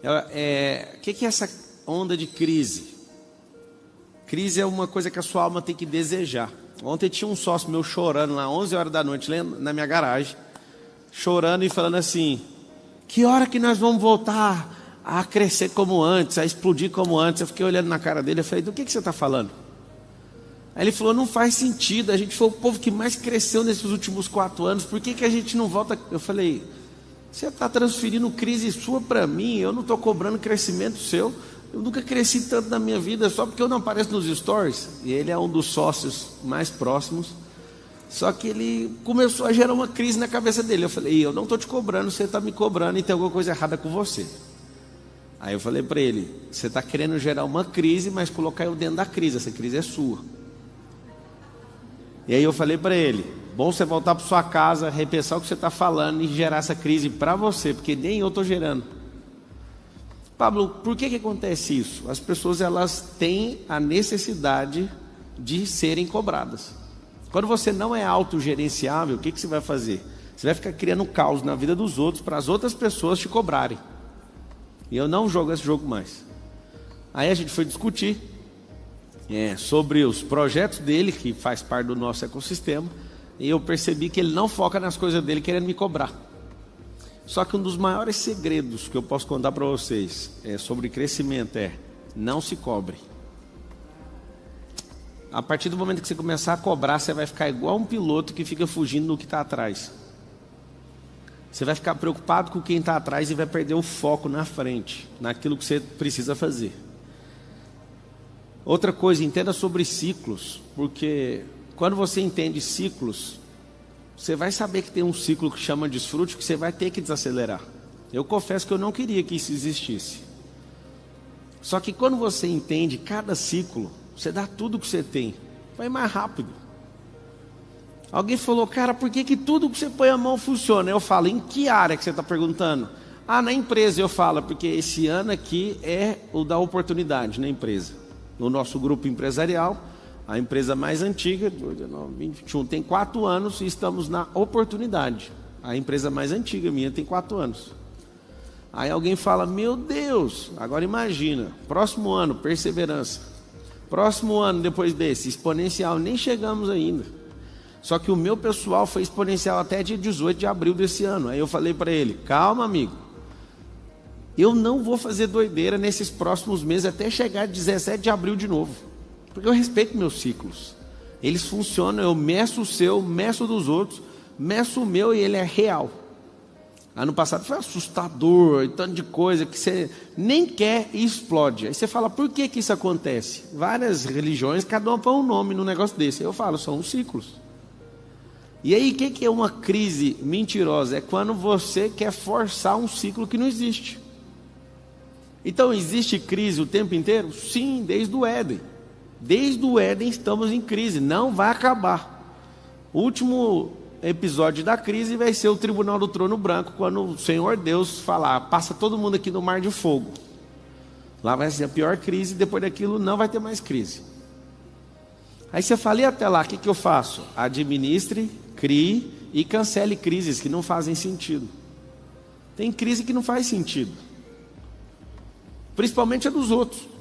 O que é essa onda de crise? Crise é uma coisa que a sua alma tem que desejar. Ontem tinha um sócio meu chorando lá, 11 horas da noite, na minha garagem, chorando e falando assim: que hora que nós vamos voltar a crescer como antes, a explodir como antes? Eu fiquei olhando na cara dele e falei: do que você está falando? Aí ele falou: não faz sentido, a gente foi o povo que mais cresceu nesses últimos 4 anos, por que a gente não volta? Eu falei: você está transferindo crise sua para mim, eu não estou cobrando crescimento seu. Eu nunca cresci tanto na minha vida, só porque eu não apareço nos stories. E ele é um dos sócios mais próximos. Só que ele começou a gerar uma crise na cabeça dele. Eu falei: eu não estou te cobrando, você está me cobrando e tem alguma coisa errada com você. Aí eu falei para ele: você está querendo gerar uma crise, mas colocar eu dentro da crise, essa crise é sua. E aí eu falei para ele: bom você voltar para sua casa, repensar o que você está falando e gerar essa crise para você, porque nem eu estou gerando. Pablo, por que acontece isso? As pessoas, elas têm a necessidade de serem cobradas. Quando você não é autogerenciável, o que você vai fazer? Você vai ficar criando caos na vida dos outros para as outras pessoas te cobrarem. E eu não jogo esse jogo mais. Aí a gente foi discutir sobre os projetos dele, que faz parte do nosso ecossistema, e eu percebi que ele não foca nas coisas dele querendo me cobrar. Só que um dos maiores segredos que eu posso contar para vocês sobre crescimento não se cobre. A partir do momento que você começar a cobrar, você vai ficar igual um piloto que fica fugindo do que está atrás. Você vai ficar preocupado com quem está atrás e vai perder o foco na frente, naquilo que você precisa fazer. Outra coisa, entenda sobre ciclos, porque quando você entende ciclos, você vai saber que tem um ciclo que chama desfrute, que você vai ter que desacelerar. Eu confesso que eu não queria que isso existisse. Só que quando você entende cada ciclo, você dá tudo que você tem, vai mais rápido. Alguém falou: cara, por que tudo que você põe a mão funciona? Eu falo: em que área que você está perguntando? Na empresa. Eu falo: porque esse ano aqui é o da oportunidade na empresa. No nosso grupo empresarial, a empresa mais antiga, 21, tem 4 anos e estamos na oportunidade. A empresa mais antiga minha tem 4 anos. Aí alguém fala: meu Deus, agora imagina, próximo ano, perseverança. Próximo ano, depois desse, exponencial, nem chegamos ainda. Só que o meu pessoal foi exponencial até dia 18 de abril desse ano. Aí eu falei para ele: calma, amigo, eu não vou fazer doideira nesses próximos meses até chegar 17 de abril de novo. Porque eu respeito meus ciclos. Eles funcionam, eu meço o seu, meço dos outros, meço o meu e ele é real. Ano passado foi assustador, e tanto de coisa que você nem quer e explode. Aí você fala: por que isso acontece? Várias religiões, cada uma põe um nome num negócio desse. Eu falo: são os ciclos. E aí o que é uma crise mentirosa? É quando você quer forçar um ciclo que não existe. Então existe crise o tempo inteiro? Sim, desde o Éden. Desde o Éden estamos em crise, não vai acabar. O último episódio da crise vai ser o tribunal do trono branco, quando o Senhor Deus falar: passa todo mundo aqui no mar de fogo. Lá vai ser a pior crise, depois daquilo não vai ter mais crise. Aí você fala: e até lá, o que eu faço? Administre, crie e cancele crises que não fazem sentido. Tem crise que não faz sentido, principalmente a dos outros.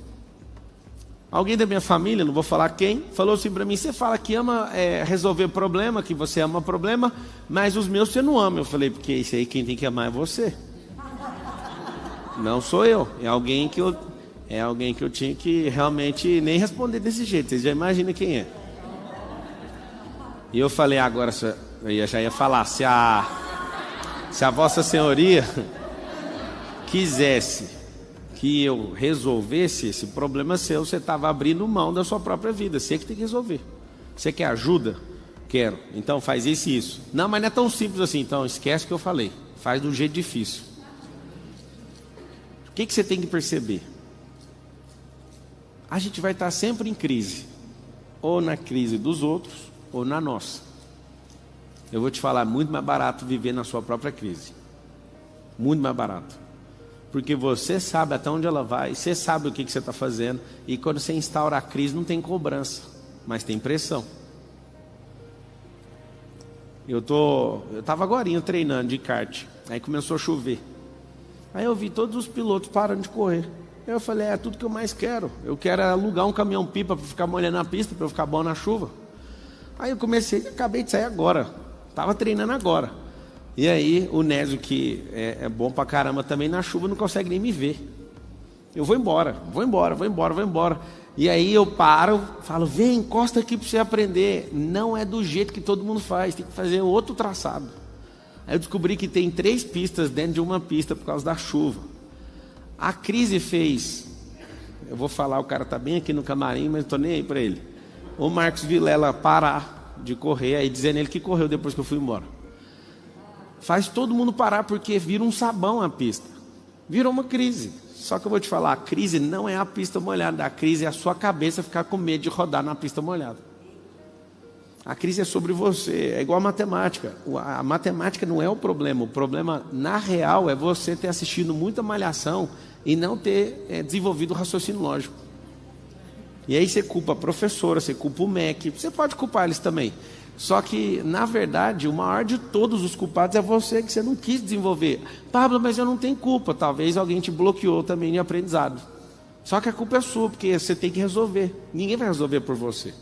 Alguém da minha família, não vou falar quem, falou assim para mim: você fala que ama resolver problema, que você ama problema, mas os meus você não ama. Eu falei: porque isso aí quem tem que amar é você. Não sou eu. É alguém que eu tinha que realmente nem responder desse jeito. Vocês já imaginam quem é. E eu falei: agora, eu já ia falar, se a Vossa Senhoria quisesse que eu resolvesse esse problema seu, você estava abrindo mão da sua própria vida. Você que tem que resolver. Você quer ajuda? Quero. Então faz isso e isso. Não, mas não é tão simples assim. Então esquece o que eu falei. Faz do jeito difícil. O que você tem que perceber? A gente vai estar sempre em crise. Ou na crise dos outros, ou na nossa. Eu vou te falar: é muito mais barato viver na sua própria crise. Muito mais barato. Porque você sabe até onde ela vai, você sabe o que você está fazendo. E quando você instaura a crise, não tem cobrança, mas tem pressão. Eu estava agorinha treinando de kart. Aí começou a chover. Aí eu vi todos os pilotos parando de correr. Eu falei, é tudo que eu mais quero. Eu quero alugar um caminhão-pipa para ficar molhando a pista, para eu ficar bom na chuva. Aí eu comecei, acabei de sair agora. Estava treinando agora. E aí o Nésio, que é bom pra caramba também, na chuva não consegue nem me ver. Eu vou embora. E aí eu paro, falo, vem, encosta aqui para você aprender. Não é do jeito que todo mundo faz, tem que fazer outro traçado. Aí eu descobri que tem 3 pistas dentro de uma pista por causa da chuva. A crise fez, eu vou falar, o cara tá bem aqui no camarim, mas não tô nem aí para ele. O Marcos Vilela parar de correr, aí dizendo ele que correu depois que eu fui embora. Faz todo mundo parar porque vira um sabão a pista. Virou uma crise. Só que eu vou te falar, a crise não é a pista molhada, a crise é a sua cabeça ficar com medo de rodar na pista molhada. A crise é sobre você, é igual a matemática. A matemática não é o problema na real é você ter assistido muita malhação e não ter desenvolvido o raciocínio lógico. E aí você culpa a professora, você culpa o MEC, você pode culpar eles também. Só que, na verdade, o maior de todos os culpados é você, que você não quis desenvolver. Pablo, mas eu não tenho culpa. Talvez alguém te bloqueou também de aprendizado. Só que a culpa é sua, porque você tem que resolver. Ninguém vai resolver por você.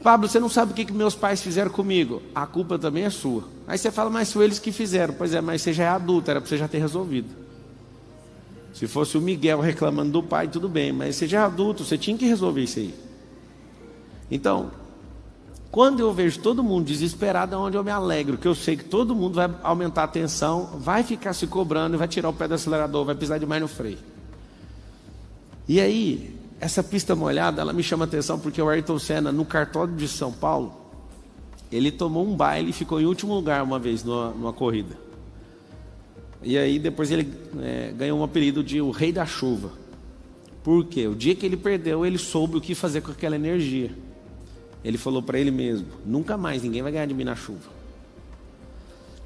Pablo, você não sabe o que meus pais fizeram comigo. A culpa também é sua. Aí você fala, mas foi eles que fizeram. Pois é, mas você já é adulto, era para você já ter resolvido. Se fosse o Miguel reclamando do pai, tudo bem. Mas você já é adulto, você tinha que resolver isso aí. Então, quando eu vejo todo mundo desesperado, é onde eu me alegro, que eu sei que todo mundo vai aumentar a tensão, vai ficar se cobrando, vai tirar o pé do acelerador, vai pisar demais no freio. E aí, essa pista molhada, ela me chama a atenção porque o Ayrton Senna, no cartódromo de São Paulo, ele tomou um baile e ficou em último lugar uma vez numa corrida. E aí depois ele ganhou um apelido de o Rei da Chuva. Por quê? O dia que ele perdeu, ele soube o que fazer com aquela energia. Ele falou para ele mesmo, nunca mais ninguém vai ganhar de mim na chuva.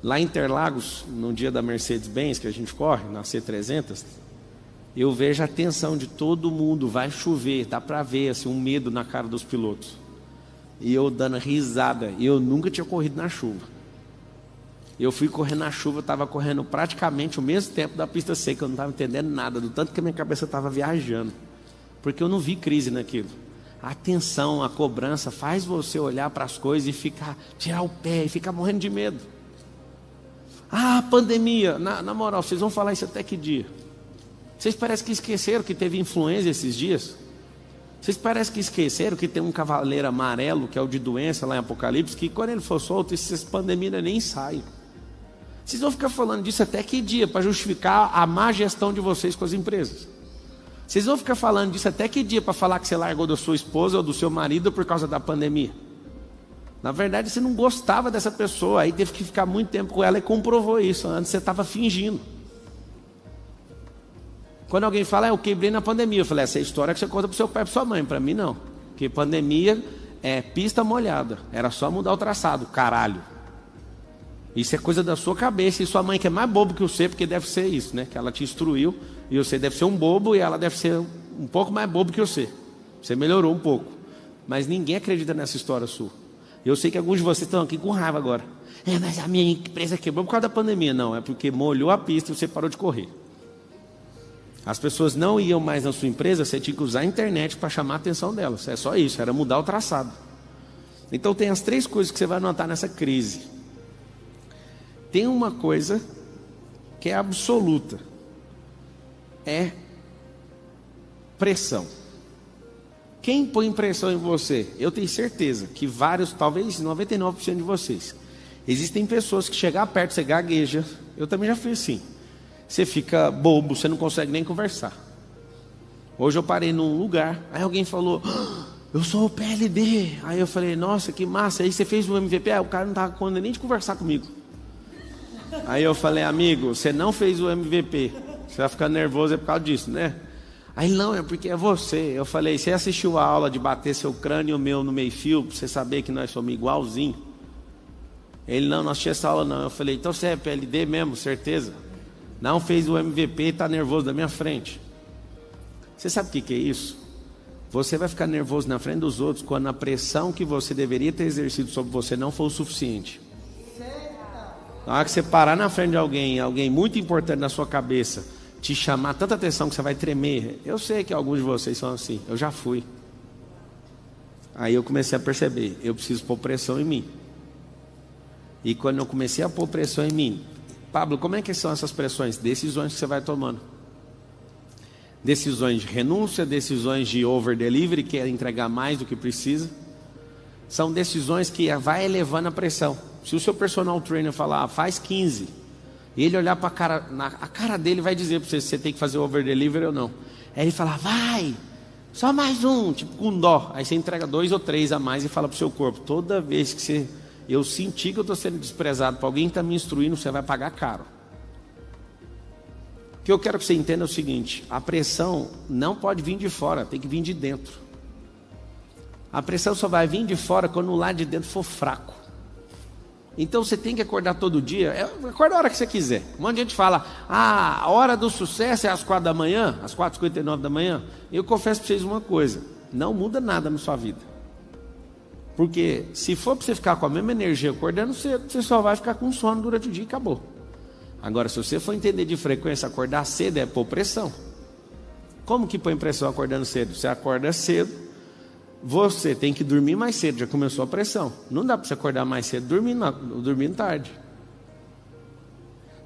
Lá em Interlagos, no dia da Mercedes-Benz, que a gente corre, na C300, eu vejo a tensão de todo mundo, vai chover, dá para ver assim, um medo na cara dos pilotos. E eu dando risada, e eu nunca tinha corrido na chuva. Eu fui correr na chuva, eu estava correndo praticamente o mesmo tempo da pista seca, eu não estava entendendo nada, do tanto que a minha cabeça estava viajando. Porque eu não vi crise naquilo. A tensão, a cobrança faz você olhar para as coisas e tirar o pé e ficar morrendo de medo. Ah, pandemia, na moral, vocês vão falar isso até que dia? Vocês parecem que esqueceram que teve influenza esses dias? Vocês parecem que esqueceram que tem um cavaleiro amarelo, que é o de doença lá em Apocalipse, que quando ele for solto, essas pandemias nem saem. Vocês vão ficar falando disso até que dia, para justificar a má gestão de vocês com as empresas? Vocês vão ficar falando disso até que dia para falar que você largou da sua esposa ou do seu marido por causa da pandemia? Na verdade, você não gostava dessa pessoa, aí teve que ficar muito tempo com ela e comprovou isso. Antes você estava fingindo. Quando alguém fala, eu quebrei na pandemia, eu falei, essa é a história que você conta para o seu pai e para sua mãe. Para mim, não. Porque pandemia é pista molhada. Era só mudar o traçado, caralho. Isso é coisa da sua cabeça. E sua mãe, que é mais bobo que você, porque deve ser isso, né? Que ela te instruiu. E você deve ser um bobo e ela deve ser um pouco mais bobo que você. Você melhorou um pouco. Mas ninguém acredita nessa história sua. Eu sei que alguns de vocês estão aqui com raiva agora. Mas a minha empresa quebrou por causa da pandemia. Não, é porque molhou a pista e você parou de correr. As pessoas não iam mais na sua empresa, você tinha que usar a internet para chamar a atenção delas. É só isso, era mudar o traçado. Então tem as 3 coisas que você vai notar nessa crise. Tem uma coisa que é absoluta. É pressão. Quem põe pressão em você? Eu tenho certeza que vários, talvez 99% de vocês. Existem pessoas que chegam perto, você gagueja. Eu também já fui assim. Você fica bobo, você não consegue nem conversar. Hoje eu parei num lugar, aí alguém falou, eu sou o PLD. Aí eu falei, nossa, que massa. Aí você fez o MVP, o cara não estava com nem de conversar comigo. Aí eu falei, amigo, você não fez o MVP. Você vai ficar nervoso é por causa disso, né? Aí não, é porque é você. Eu falei, você assistiu a aula de bater seu crânio e o meu no meio fio, para você saber que nós somos igualzinho? Ele, não assisti essa aula não. Eu falei, então você é PLD mesmo, certeza? Não fez o MVP e está nervoso da minha frente. Você sabe o que é isso? Você vai ficar nervoso na frente dos outros quando a pressão que você deveria ter exercido sobre você não for o suficiente. Na hora que você parar na frente de alguém muito importante na sua cabeça, te chamar tanta atenção que você vai tremer. Eu sei que alguns de vocês são assim, eu já fui. Aí eu comecei a perceber, eu preciso pôr pressão em mim. E quando eu comecei a pôr pressão em mim, Pablo, como é que são essas pressões? Decisões que você vai tomando. Decisões de renúncia, decisões de over delivery, que é entregar mais do que precisa. São decisões que vai elevando a pressão. Se o seu personal trainer falar, faz 15, e ele olhar para a cara dele vai dizer para você se você tem que fazer over delivery ou não. Aí ele fala, vai, só mais um, tipo com dó. Aí você entrega 2 ou 3 a mais e fala para o seu corpo, toda vez que eu sentir que eu estou sendo desprezado para alguém que está me instruindo, você vai pagar caro. O que eu quero que você entenda é o seguinte, a pressão não pode vir de fora, tem que vir de dentro. A pressão só vai vir de fora quando o lado de dentro for fraco. Então você tem que acordar todo dia, acorda a hora que você quiser. Um monte de gente fala, a hora do sucesso é às 4 da manhã, às 4h59 da manhã. Eu confesso para vocês uma coisa, não muda nada na sua vida. Porque se for para você ficar com a mesma energia acordando cedo, você só vai ficar com sono durante o dia e acabou. Agora, se você for entender de frequência, acordar cedo é pôr pressão. Como que põe pressão acordando cedo? Você acorda cedo, você tem que dormir mais cedo, já começou a pressão. Não dá para você acordar mais cedo dormindo tarde.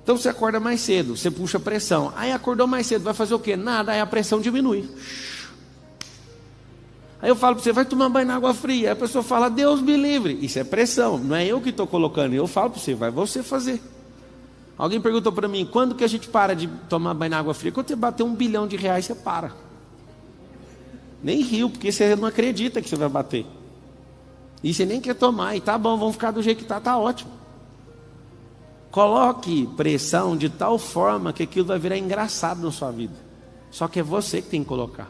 Então você acorda mais cedo, você puxa pressão. Aí acordou mais cedo, vai fazer o quê? Nada, aí a pressão diminui. Aí eu falo para você, vai tomar banho na água fria. Aí a pessoa fala, Deus me livre. Isso é pressão, não é eu que estou colocando. Eu falo para você, vai você fazer. Alguém perguntou para mim, quando que a gente para de tomar banho na água fria? Quando você bater R$1 bilhão, você para. Nem riu, porque você não acredita que você vai bater. E você nem quer tomar, e tá bom, vamos ficar do jeito que tá ótimo. Coloque pressão de tal forma que aquilo vai virar engraçado na sua vida. Só que é você que tem que colocar.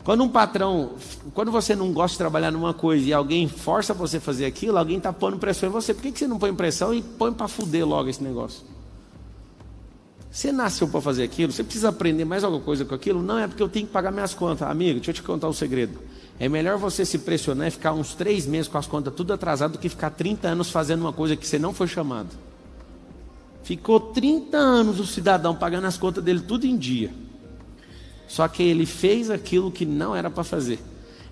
Quando você não gosta de trabalhar numa coisa e alguém força você a fazer aquilo, alguém está pondo pressão em você. Por que você não põe pressão e põe para fuder logo esse negócio? Você nasceu para fazer aquilo, você precisa aprender mais alguma coisa com aquilo? Não, é porque eu tenho que pagar minhas contas. Amigo, deixa eu te contar um segredo. É melhor você se pressionar e ficar uns 3 meses com as contas tudo atrasado do que ficar 30 anos fazendo uma coisa que você não foi chamado. Ficou 30 anos o cidadão pagando as contas dele tudo em dia. Só que ele fez aquilo que não era para fazer.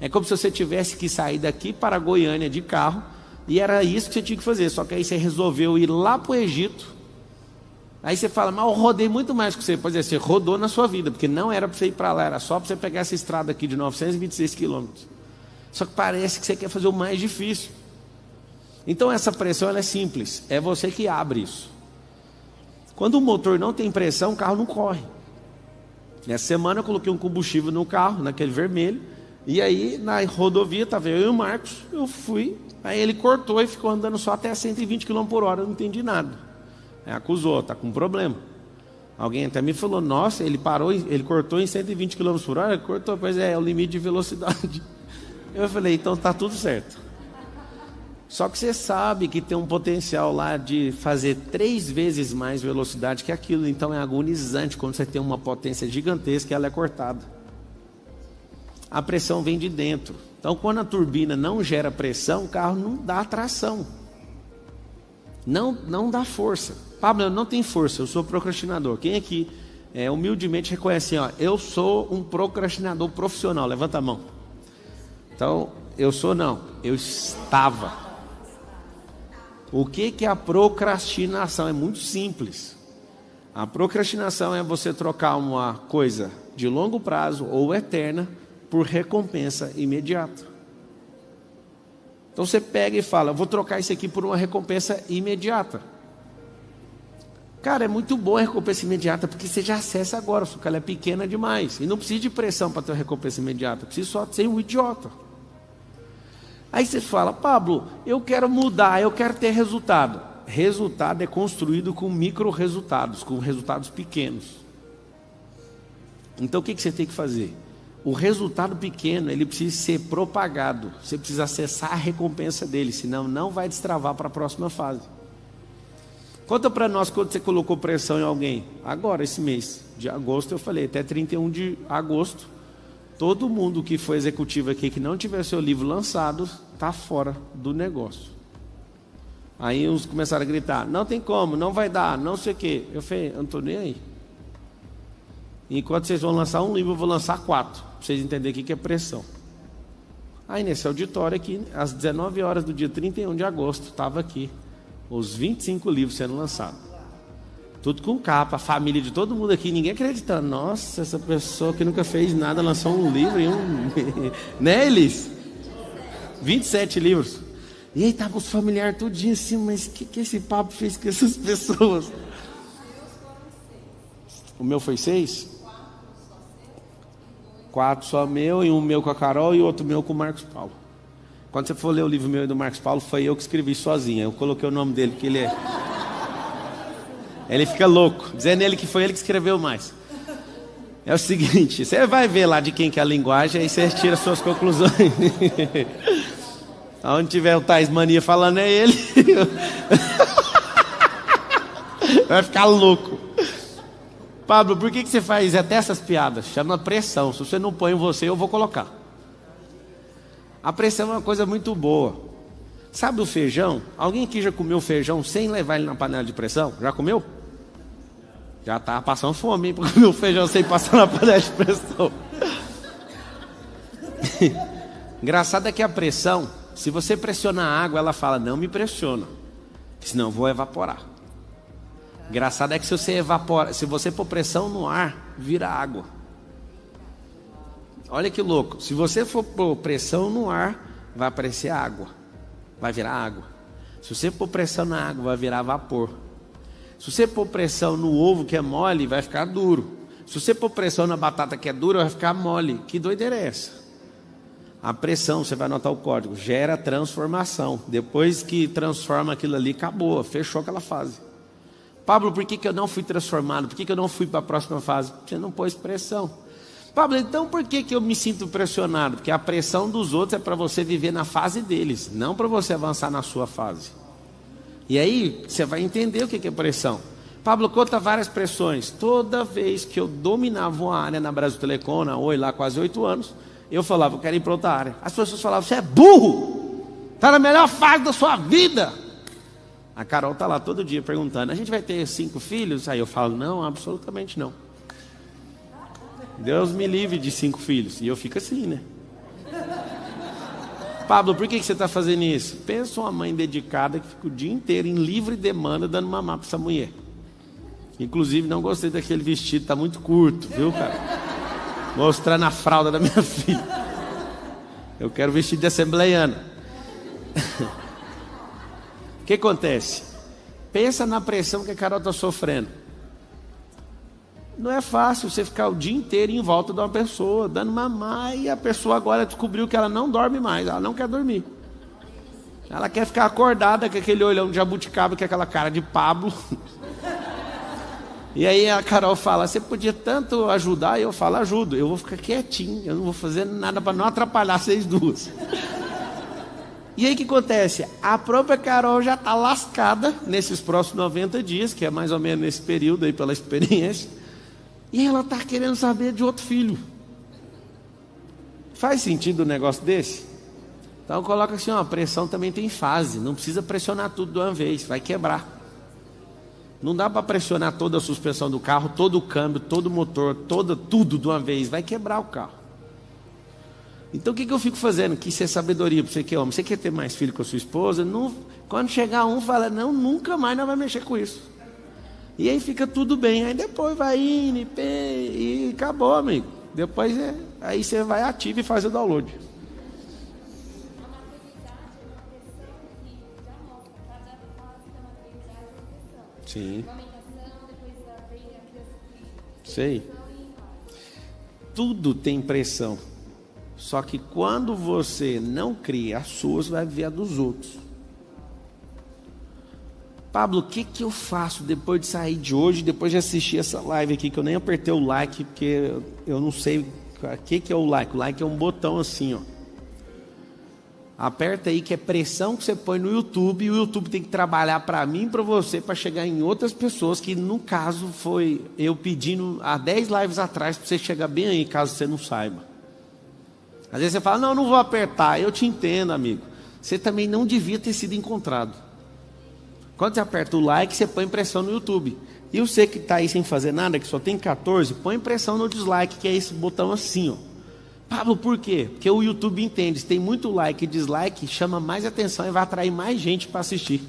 É como se você tivesse que sair daqui para Goiânia de carro, e era isso que você tinha que fazer. Só que aí você resolveu ir lá para o Egito. Aí você fala, mas eu rodei muito mais que você. Pois é, você rodou na sua vida, porque não era para você ir para lá, era só para você pegar essa estrada aqui de 926 quilômetros. Só que parece que você quer fazer o mais difícil. Então essa pressão ela é simples, é você que abre isso. Quando o motor não tem pressão, o carro não corre. Nessa semana eu coloquei um combustível no carro, naquele vermelho, e aí na rodovia estava eu e o Marcos, eu fui, aí ele cortou e ficou andando só até 120 km por hora, eu não entendi nada. Aí acusou, está com problema. Alguém até me falou, nossa, ele parou, ele cortou em 120 km por hora, ele cortou, pois é o limite de velocidade. Eu falei, então está tudo certo. Só que você sabe que tem um potencial lá de fazer 3 vezes mais velocidade que aquilo. Então é agonizante quando você tem uma potência gigantesca e ela é cortada. A pressão vem de dentro. Então quando a turbina não gera pressão, o carro não dá tração. Não dá força. Pablo, eu não tenho força, eu sou procrastinador. Quem aqui humildemente reconhece assim, ó, eu sou um procrastinador profissional? Levanta a mão. Então, eu estava. O que é a procrastinação? É muito simples. A procrastinação é você trocar uma coisa de longo prazo ou eterna por recompensa imediata. Então você pega e fala, vou trocar isso aqui por uma recompensa imediata. Cara, é muito boa a recompensa imediata, porque você já acessa agora, só que ela é pequena demais. E não precisa de pressão para ter uma recompensa imediata, precisa só ser um idiota. Aí você fala, Pablo, eu quero mudar, eu quero ter resultado. Resultado é construído com micro resultados, com resultados pequenos. Então o que você tem que fazer? O resultado pequeno, ele precisa ser propagado. Você precisa acessar a recompensa dele, senão não vai destravar para a próxima fase. Conta para nós quando você colocou pressão em alguém. Agora, esse mês de agosto, eu falei, até 31 de agosto. Todo mundo que foi executivo aqui, que não tiver seu livro lançado, está fora do negócio. Aí uns começaram a gritar, não tem como, não vai dar, não sei o quê. Eu falei, eu não estou nem aí. Enquanto vocês vão lançar um livro, eu vou lançar 4, para vocês entenderem o que é pressão. Aí nesse auditório aqui, às 19 horas do dia 31 de agosto, estava aqui, os 25 livros sendo lançados. Tudo com capa, a família de todo mundo aqui, ninguém acreditando. Nossa, essa pessoa que nunca fez nada, lançou um livro e né, Elis? 27 livros. E aí tava os familiares tudinho assim, mas o que esse papo fez com essas pessoas? O meu foi 6? 4 só meu, e um meu com a Carol e outro meu com o Marcos Paulo. Quando você for ler o livro meu e do Marcos Paulo, foi eu que escrevi sozinho. Eu coloquei o nome dele, porque ele fica louco, dizendo ele que foi ele que escreveu mais. É o seguinte, você vai ver lá de quem que é a linguagem, aí você tira suas conclusões. Onde tiver o Tais Mania falando é ele. Vai ficar louco. Pablo, por que você faz até essas piadas? Chama pressão. Se você não põe em você, eu vou colocar. A pressão é uma coisa muito boa. Sabe o feijão? Alguém aqui já comeu feijão sem levar ele na panela de pressão? Já comeu? Já tá passando fome, hein, para comer o feijão sem passar na panela de pressão. Engraçado é que a pressão, se você pressionar a água, ela fala, não me pressiona, senão eu vou evaporar. Engraçado é que se você pôr pressão no ar, vira água. Olha que louco, se você for pôr pressão no ar, vai aparecer água, vai virar água. Se você pôr pressão na água, vai virar vapor. Se você pôr pressão no ovo que é mole, vai ficar duro. Se você pôr pressão na batata que é dura, vai ficar mole. Que doideira é essa? A pressão, você vai anotar o código, gera transformação. Depois que transforma aquilo ali, acabou, fechou aquela fase. Pablo, por que eu não fui transformado? Por que eu não fui para a próxima fase? Você não pôs pressão. Pablo, então por que eu me sinto pressionado? Porque a pressão dos outros é para você viver na fase deles, não para você avançar na sua fase. E aí você vai entender o que é pressão. Pablo, conta várias pressões. Toda vez que eu dominava uma área na Brasil Telecom, na Oi, lá quase 8 anos, eu falava, eu quero ir para outra área. As pessoas falavam, você é burro, está na melhor fase da sua vida. A Carol está lá todo dia perguntando, a gente vai ter 5 filhos? Aí eu falo, não, absolutamente não. Deus me livre de 5 filhos. E eu fico assim, né? Pablo, por que você está fazendo isso? Pensa uma mãe dedicada que fica o dia inteiro em livre demanda dando mamar para essa mulher. Inclusive não gostei daquele vestido, está muito curto, viu, cara? Mostrando a fralda da minha filha. Eu quero vestido de assembleiana. O que acontece? Pensa na pressão que a Carol está sofrendo. Não é fácil você ficar o dia inteiro em volta de uma pessoa, dando mamar, e a pessoa agora descobriu que ela não dorme mais, ela não quer dormir. Ela quer ficar acordada com aquele olhão de jabuticaba, com aquela cara de Pablo. E aí a Carol fala, você podia tanto ajudar, e eu falo, ajudo, eu vou ficar quietinho, eu não vou fazer nada para não atrapalhar vocês duas. E aí o que acontece? A própria Carol já está lascada nesses próximos 90 dias, que é mais ou menos nesse período aí pela experiência. E ela está querendo saber de outro filho. Faz sentido um negócio desse? Então coloca assim, ó, a pressão também tem fase. Não precisa pressionar tudo de uma vez, vai quebrar. Não dá para pressionar toda a suspensão do carro, todo o câmbio, todo o motor, tudo de uma vez, vai quebrar o carro. Então o que eu fico fazendo? Que isso é sabedoria para você que é homem. Você quer ter mais filho com a sua esposa? Não, quando chegar um, fala, não, nunca mais não vai mexer com isso. E aí fica tudo bem, aí depois vai indo e acabou, amigo. Depois aí você vai ativo e faz o download. Sim. Sei. Tudo tem pressão. Só que quando você não cria as suas, vai ver a dos outros. Pablo, o que eu faço depois de sair de hoje, depois de assistir essa live aqui, que eu nem apertei o like, porque eu não sei o que é o like. O like é um botão assim, ó. Aperta aí que é pressão que você põe no YouTube, e o YouTube tem que trabalhar para mim e para você, para chegar em outras pessoas, que no caso foi eu pedindo há 10 lives atrás, para você chegar bem aí, caso você não saiba. Às vezes você fala, não vou apertar. Eu te entendo, amigo. Você também não devia ter sido encontrado. Quando você aperta o like, você põe pressão no YouTube. E você que está aí sem fazer nada, que só tem 14, põe pressão no dislike, que é esse botão assim, ó. Pablo, por quê? Porque o YouTube entende, se tem muito like e dislike, chama mais atenção e vai atrair mais gente para assistir.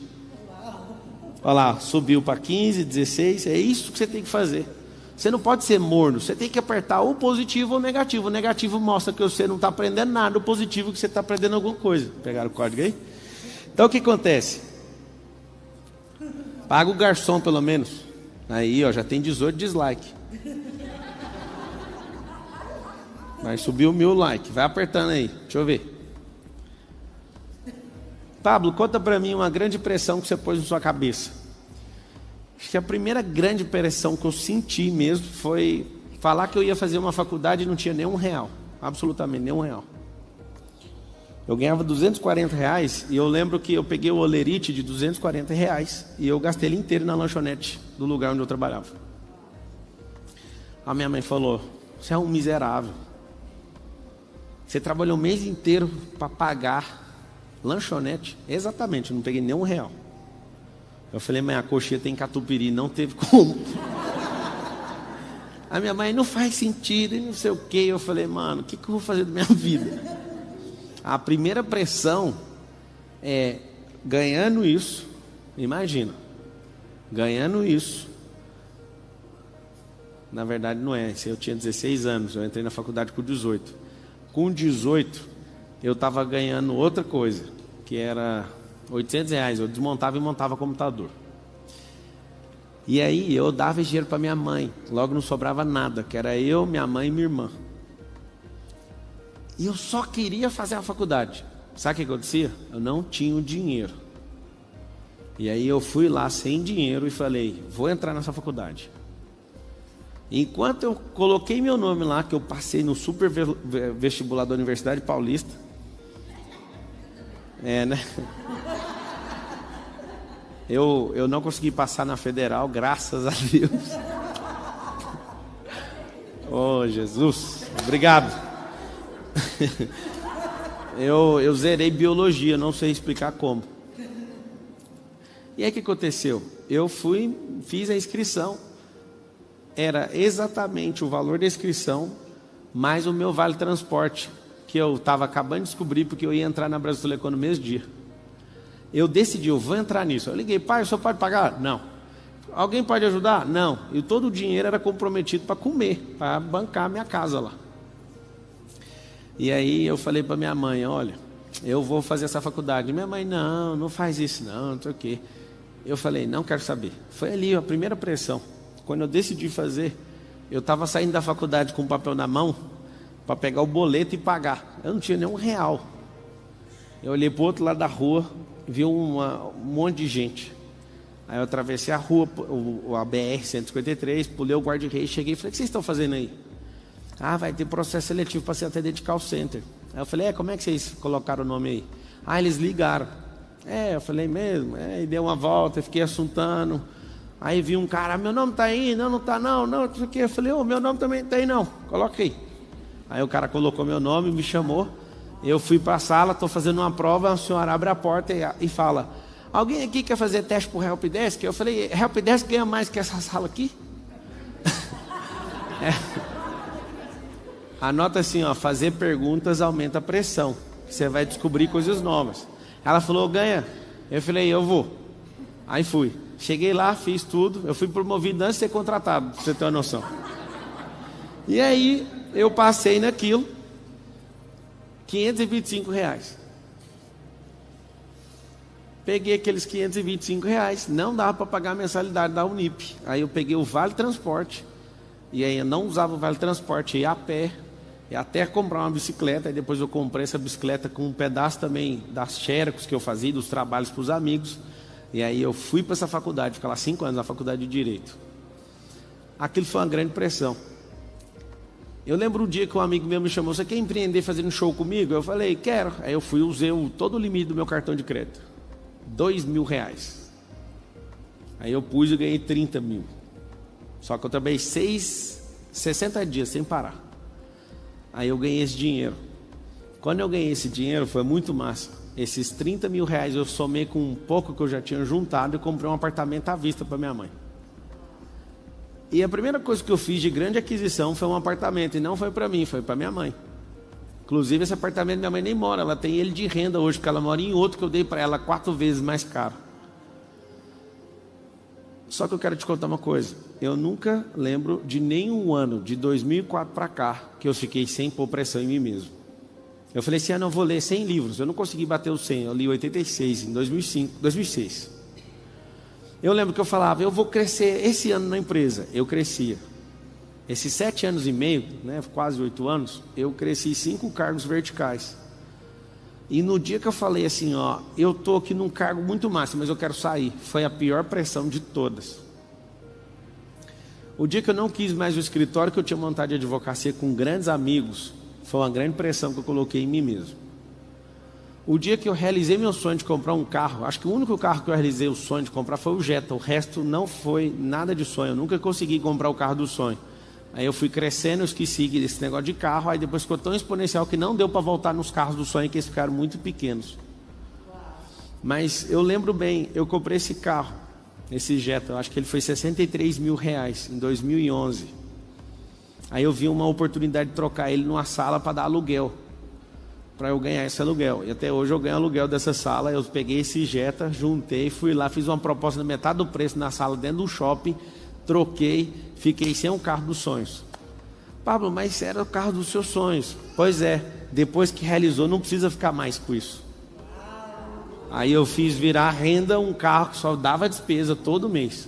Olha lá, subiu para 15, 16, é isso que você tem que fazer. Você não pode ser morno, você tem que apertar ou positivo ou negativo. O negativo mostra que você não está aprendendo nada, o positivo que você está aprendendo alguma coisa. Pegaram o código aí? Então o que acontece? Paga o garçom pelo menos. Aí, ó, já tem 18 dislike. Vai subir 1000 like. Vai apertando aí. Deixa eu ver. Pablo, conta pra mim uma grande pressão que você pôs na sua cabeça. Acho que a primeira grande pressão que eu senti mesmo foi falar que eu ia fazer uma faculdade e não tinha nenhum real. Absolutamente nenhum real. Eu ganhava R$240 e eu lembro que eu peguei o olerite de R$240 e eu gastei ele inteiro na lanchonete do lugar onde eu trabalhava. A minha mãe falou, você é um miserável. Você trabalhou o mês inteiro para pagar lanchonete? Exatamente, eu não peguei nenhum real. Eu falei, mãe, a coxinha tem catupiry, não teve como. A minha mãe, não faz sentido, e não sei o que. Eu falei, mano, o que eu vou fazer da minha vida? A primeira pressão é ganhando isso, imagina, ganhando isso. Na verdade não é, eu tinha 16 anos, eu entrei na faculdade com 18. Com 18, eu estava ganhando outra coisa, que era R$800, eu desmontava e montava computador. E aí eu dava dinheiro para minha mãe, logo não sobrava nada, que era eu, minha mãe e minha irmã. E eu só queria fazer a faculdade. Sabe o que acontecia? Eu não tinha o dinheiro. E aí eu fui lá sem dinheiro e falei, vou entrar nessa faculdade. Enquanto eu coloquei meu nome lá, que eu passei no super vestibular da Universidade Paulista. Né? Eu não consegui passar na Federal, graças a Deus. Oh, Jesus, obrigado. Eu zerei biologia, não sei explicar como. E aí o que aconteceu? Eu fiz a inscrição. Era exatamente o valor da inscrição mais o meu vale transporte, que eu estava acabando de descobrir porque eu ia entrar na Brasil Telecom no mesmo dia. Eu decidi, eu vou entrar nisso. Eu liguei, pai, o senhor pode pagar? Não. Alguém pode ajudar? Não. E todo o dinheiro era comprometido para comer, para bancar a minha casa lá. E aí eu falei para minha mãe, olha, eu vou fazer essa faculdade. Minha mãe, não faz isso não sei o quê. Eu falei, não quero saber. Foi ali a primeira pressão. Quando eu decidi fazer, eu estava saindo da faculdade com o papel na mão para pegar o boleto e pagar. Eu não tinha nenhum real. Eu olhei para o outro lado da rua, vi um monte de gente. Aí eu atravessei a rua, a BR-153, pulei o guarda-reis, cheguei e falei, o que vocês estão fazendo aí? Ah, vai ter processo seletivo para ser atendente de call center. Aí eu falei, como é que vocês colocaram o nome aí? Ah, eles ligaram. Eu falei mesmo. E dei uma volta, fiquei assuntando. Aí vi um cara, meu nome tá aí, não tá não sei o que. Eu falei, meu nome também tá aí não, coloca aí. Aí o cara colocou meu nome, me chamou. Eu fui para a sala, estou fazendo uma prova, a senhora abre a porta e fala, alguém aqui quer fazer teste por Helpdesk? Eu falei, Helpdesk ganha mais que essa sala aqui? Anota assim, fazer perguntas aumenta a pressão. Você vai descobrir coisas novas. Ela falou, ganha. Eu falei, eu vou. Aí fui. Cheguei lá, fiz tudo. Eu fui promovido antes de ser contratado, pra você ter uma noção. E aí, eu passei naquilo. R$525. Peguei aqueles R$525. Não dava para pagar a mensalidade da Unip. Aí eu peguei o Vale Transporte. E aí eu não usava o Vale Transporte, ia a pé. E até comprar uma bicicleta. E depois eu comprei essa bicicleta com um pedaço também das xerox que eu fazia, dos trabalhos para os amigos. E aí eu fui para essa faculdade, fiquei lá 5 anos na faculdade de Direito. Aquilo foi uma grande pressão. Eu lembro um dia que um amigo meu me chamou, você quer empreender fazendo show comigo? Eu falei, quero. Aí eu fui, usei todo o limite do meu cartão de crédito. R$2.000. Aí eu pus e ganhei 30 mil. Só que eu trabalhei 60 dias sem parar. Aí eu ganhei esse dinheiro. Quando eu ganhei esse dinheiro foi muito massa. esses 30 mil reais eu somei com um pouco que eu já tinha juntado e comprei um apartamento à vista para minha mãe. E a primeira coisa que eu fiz de grande aquisição foi um apartamento, e não foi para mim, foi para minha mãe. Inclusive esse apartamento minha mãe nem mora, ela tem ele de renda hoje, porque ela mora em outro que eu dei para ela 4 vezes mais caro. Só que eu quero te contar uma coisa, eu nunca lembro de nenhum ano, de 2004 para cá, que eu fiquei sem pôr pressão em mim mesmo. Eu falei assim, eu vou ler 100 livros, eu não consegui bater os 100, eu li 86 em 2006. Eu lembro que eu falava, eu vou crescer esse ano na empresa, eu crescia. Esses 7 anos e meio, né, quase 8 anos, eu cresci 5 cargos verticais. E no dia que eu falei assim, eu estou aqui num cargo muito máximo, mas eu quero sair, foi a pior pressão de todas. O dia que eu não quis mais o escritório que eu tinha montado de advocacia com grandes amigos, foi uma grande pressão que eu coloquei em mim mesmo. O dia que eu realizei meu sonho de comprar um carro, acho que o único carro que eu realizei o sonho de comprar foi o Jetta, o resto não foi nada de sonho, eu nunca consegui comprar o carro do sonho. Aí eu fui crescendo, eu esqueci desse negócio de carro, aí depois ficou tão exponencial que não deu para voltar nos carros do sonho, que eles ficaram muito pequenos. Mas eu lembro bem, eu comprei esse carro, esse Jetta, eu acho que ele foi 63 mil reais em 2011. Aí eu vi uma oportunidade de trocar ele numa sala para dar aluguel, para eu ganhar esse aluguel. E até hoje eu ganho aluguel dessa sala. Eu peguei esse Jetta, juntei, fui lá, fiz uma proposta na metade do preço na sala dentro do shopping, troquei, fiquei sem um carro dos sonhos. Pablo, mas era o carro dos seus sonhos. Pois é, depois que realizou não precisa ficar mais com isso. Aí eu fiz virar renda um carro que só dava despesa todo mês.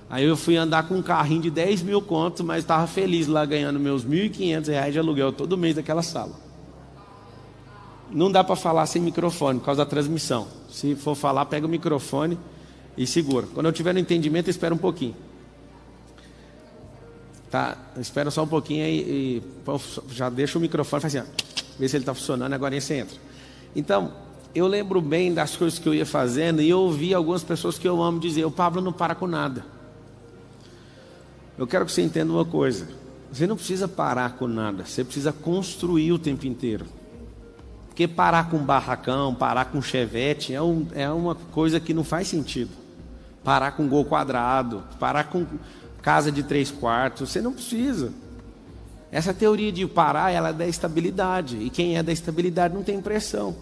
Aí eu fui andar com um carrinho de 10 mil contos, mas estava feliz lá ganhando meus 1.500 reais de aluguel todo mês daquela sala. Não dá para falar sem microfone por causa da transmissão. Se for falar, pega o microfone e segura. Quando eu tiver no entendimento, espera um pouquinho. Tá, espera só um pouquinho aí e já deixa o microfone, faz assim, vê se ele está funcionando, agora você entra. Então, eu lembro bem das coisas que eu ia fazendo e eu ouvi algumas pessoas que eu amo dizer, o Pablo não para com nada. Eu quero que você entenda uma coisa, você não precisa parar com nada, você precisa construir o tempo inteiro. Porque parar com barracão, parar com chevette é uma coisa que não faz sentido. Parar com gol quadrado, parar com casa de 3 quartos, você não precisa. Essa teoria de parar, ela é da estabilidade, e quem é da estabilidade não tem pressão.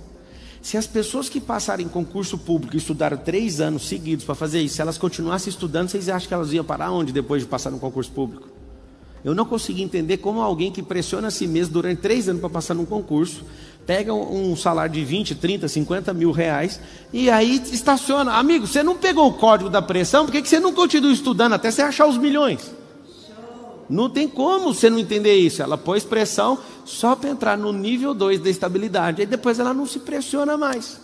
Se as pessoas que passarem em concurso público e estudaram 3 anos seguidos para fazer isso, se elas continuassem estudando, vocês acham que elas iam parar onde depois de passar no concurso público? Eu não consegui entender como alguém que pressiona a si mesmo durante 3 anos para passar num concurso, pega um salário de 20, 30, 50 mil reais e aí estaciona. Amigo, você não pegou o código da pressão, por que você não continua estudando até você achar os milhões? Não tem como você não entender isso. Ela pôs pressão só para entrar no nível 2 da estabilidade. Aí depois ela não se pressiona mais.